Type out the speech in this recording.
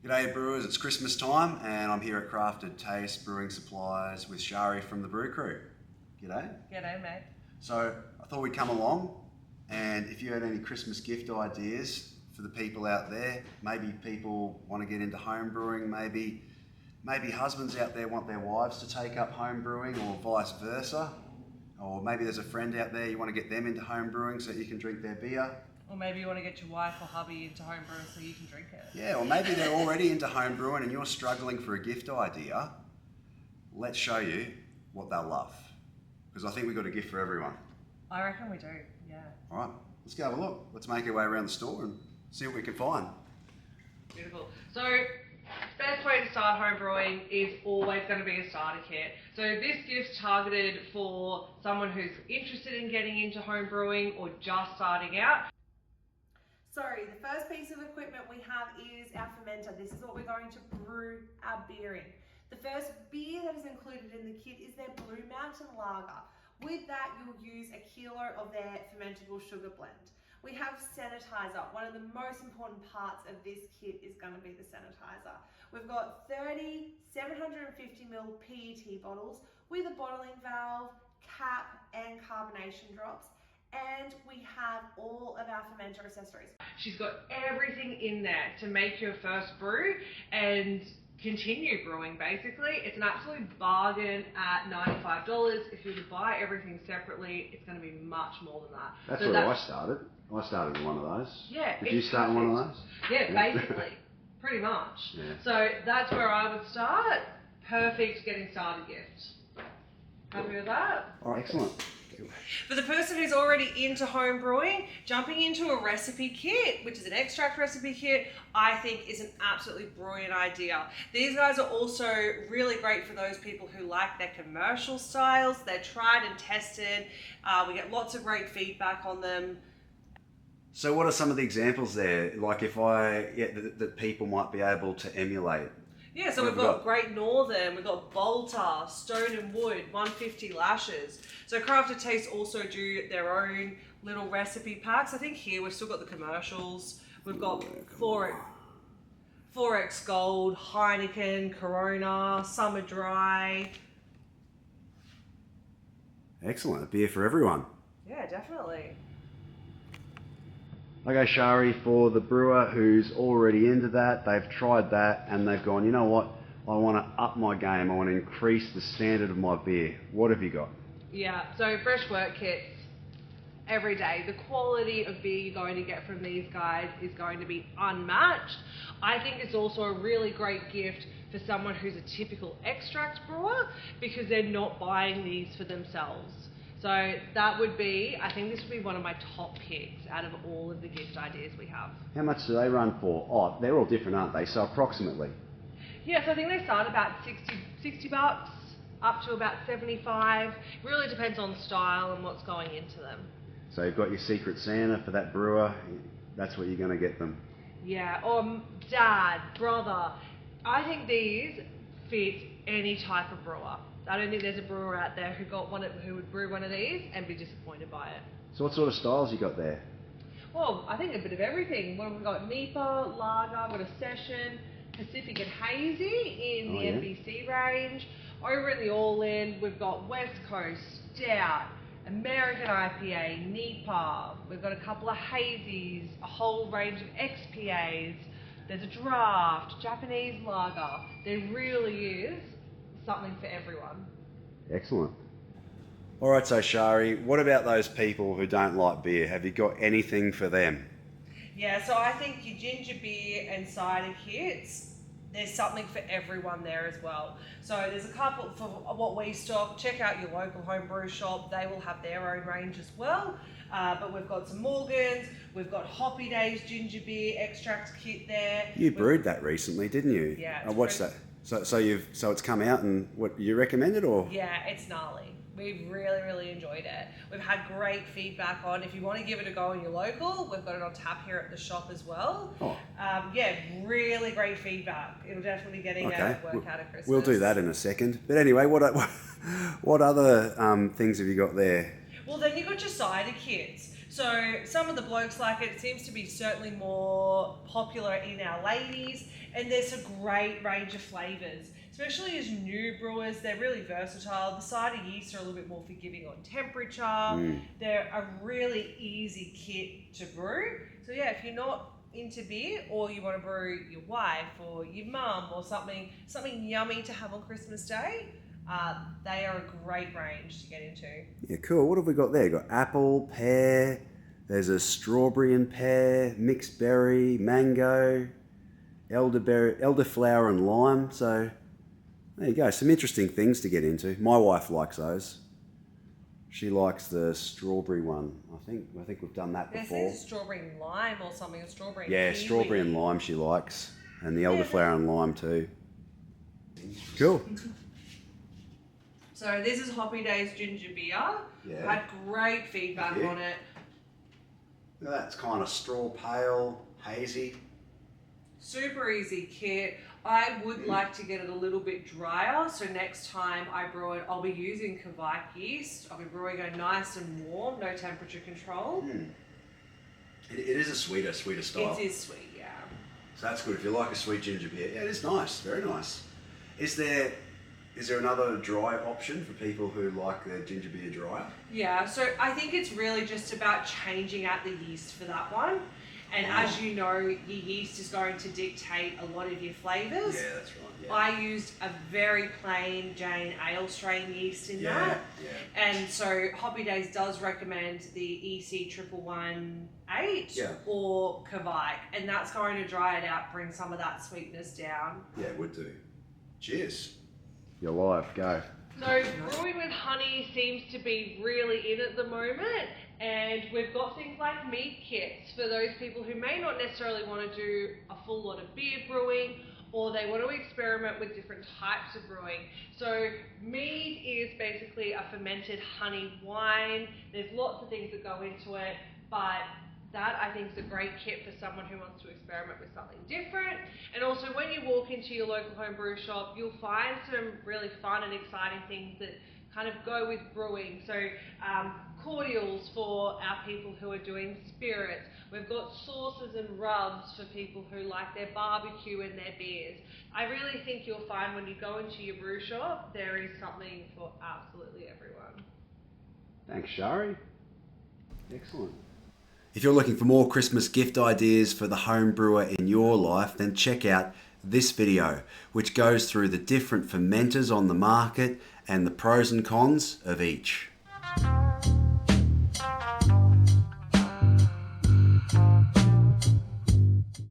G'day brewers, it's Christmas time and I'm here at Crafted Taste Brewing Supplies with Shari from the Brew Crew. G'day. G'day mate. So I thought we'd come along, and if you had any Christmas gift ideas for the people out there, maybe people want to get into home brewing, maybe husbands out there want their wives to take up home brewing or vice versa, or maybe there's a friend out there you want to get them into home brewing so you can drink their beer. Or maybe you want to get your wife or hubby into home brewing so you can drink it. Yeah, or maybe they're already into home brewing and you're struggling for a gift idea. Let's show you what they'll love, because I think we've got a gift for everyone. I reckon we do, yeah. All right, let's go have a look. Let's make our way around the store and see what we can find. Beautiful. So, best way to start home brewing is always going to be a starter kit. So this gift's targeted for someone who's interested in getting into home brewing or just starting out. So the first piece of equipment we have is our fermenter. This is what we're going to brew our beer in. The first beer that is included in the kit is their Blue Mountain Lager. With that, you'll use a kilo of their fermentable sugar blend. We have sanitizer. One of the most important parts of this kit is going to be the sanitizer. We've got 30 750ml PET bottles with a bottling valve, cap and carbonation drops. And we have all of our fermenter accessories. She's got everything in there to make your first brew and continue brewing basically. It's an absolute bargain at $95. If you were to buy everything separately, it's going to be much more than that. That's where I started. I started in one of those. Yeah. Did you start in one of those? Yeah, basically. Pretty much. Yeah. So that's where I would start. Perfect getting started gift. Happy with that? All right, excellent. For the person who's already into home brewing, jumping into a recipe kit, which is an extract recipe kit, I think is an absolutely brilliant idea. These guys are also really great for those people who like their commercial styles. They're tried and tested. We get lots of great feedback on them. So what are some of the examples there, like that people might be able to emulate? Yeah, so we've got Great Northern, we've got Bolter, Stone and Wood, 150 lashes. So Crafted Taste also do their own little recipe packs. I think here we've still got the commercials. We've got 4X Gold, Heineken, Corona, Summer Dry. Excellent, a beer for everyone. Yeah, definitely. Okay, Shari, for the brewer who's already into that, they've tried that and they've gone, you know what, I want to up my game, I want to increase the standard of my beer. What have you got? Yeah, so fresh work kits every day. The quality of beer you're going to get from these guys is going to be unmatched. I think it's also a really great gift for someone who's a typical extract brewer because they're not buying these for themselves. So that would be, I think this would be one of my top picks out of all of the gift ideas we have. How much do they run for? Oh, they're all different, aren't they? So approximately? Yeah, so I think they start about 60 bucks up to about 75. Really depends on style and what's going into them. So you've got your Secret Santa for that brewer, that's what you're going to get them. Yeah, or dad, brother. I think these fit any type of brewer. I don't think there's a brewer out there who would brew one of these and be disappointed by it. So what sort of styles you got there? Well, I think a bit of everything. We've got NEPA, Lager, we've got a Session, Pacific and Hazy in the NBC range. Over in the All-In, we've got West Coast, Stout, American IPA, NEPA. We've got a couple of Hazies, a whole range of XPAs. There's a draft, Japanese lager. There really is something for everyone. Excellent. All right, so Shari, what about those people who don't like beer? Have you got anything for them? Yeah, so I think your ginger beer and cider kits, there's something for everyone there as well. So there's a couple for what we stock. Check out your local homebrew shop. They will have their own range as well. But we've got some Morgans, we've got Hoppy Days ginger beer extract kit there. You brewed that recently, didn't you? Yeah. I watched that. So it's come out, and what you recommend it, or? Yeah, it's gnarly. We've really enjoyed it. We've had great feedback on. If you want to give it a go in your local, we've got it on tap here at the shop as well. Oh. Yeah, really great feedback. It'll definitely be getting a work out of Christmas. We'll do that in a second. But anyway, what other things have you got there? Well, then you've got your cider kits. So some of the blokes like it. It seems to be certainly more popular in our ladies, and there's a great range of flavours. Especially as new brewers, they're really versatile. The cider yeast are a little bit more forgiving on temperature. They're a really easy kit to brew. So yeah, if you're not into beer, or you want to brew your wife or your mum or something yummy to have on Christmas Day, they are a great range to get into. Yeah, cool. What have we got there? Got apple, pear, there's a strawberry and pear, mixed berry, mango, elderflower and lime. So there you go. Some interesting things to get into. My wife likes those. She likes the strawberry one. I think we've done that before. There's strawberry and lime or something, or strawberry and yeah, kiwi. strawberry and lime she likes, and the elderflower and lime too. Cool. So this is Hoppy Days ginger beer. Yeah. I had great feedback on it. Look at that. It's kind of straw pale, hazy. Super easy kit. I would like to get it a little bit drier, so next time I brew it, I'll be using Kvike yeast. I'll be brewing it nice and warm, no temperature control. It is a sweeter style. It is sweet, yeah. So that's good. If you like a sweet ginger beer, yeah, it is nice, very nice. Is there another dry option for people who like their ginger beer drier? Yeah, so I think it's really just about changing out the yeast for that one. And as you know, your yeast is going to dictate a lot of your flavours. Yeah, that's right. Yeah. I used a very plain Jane ale strain yeast in that. Yeah. And so Hoppy Days does recommend the EC 1118 or Kvike, and that's going to dry it out, bring some of that sweetness down. Yeah, it would do. Cheers. You're live, go. So brewing with honey seems to be really in at the moment, and we've got things like mead kits for those people who may not necessarily want to do a full lot of beer brewing, or they want to experiment with different types of brewing. So mead is basically a fermented honey wine. There's lots of things that go into it, but that I think is a great kit for someone who wants to experiment with something different. And also when you walk into your local home brew shop, you'll find some really fun and exciting things that kind of go with brewing. So cordials for our people who are doing spirits. We've got sauces and rubs for people who like their barbecue and their beers. I really think you'll find when you go into your brew shop, there is something for absolutely everyone. Thanks, Shari. Excellent. If you're looking for more Christmas gift ideas for the home brewer in your life, then check out this video, which goes through the different fermenters on the market and the pros and cons of each.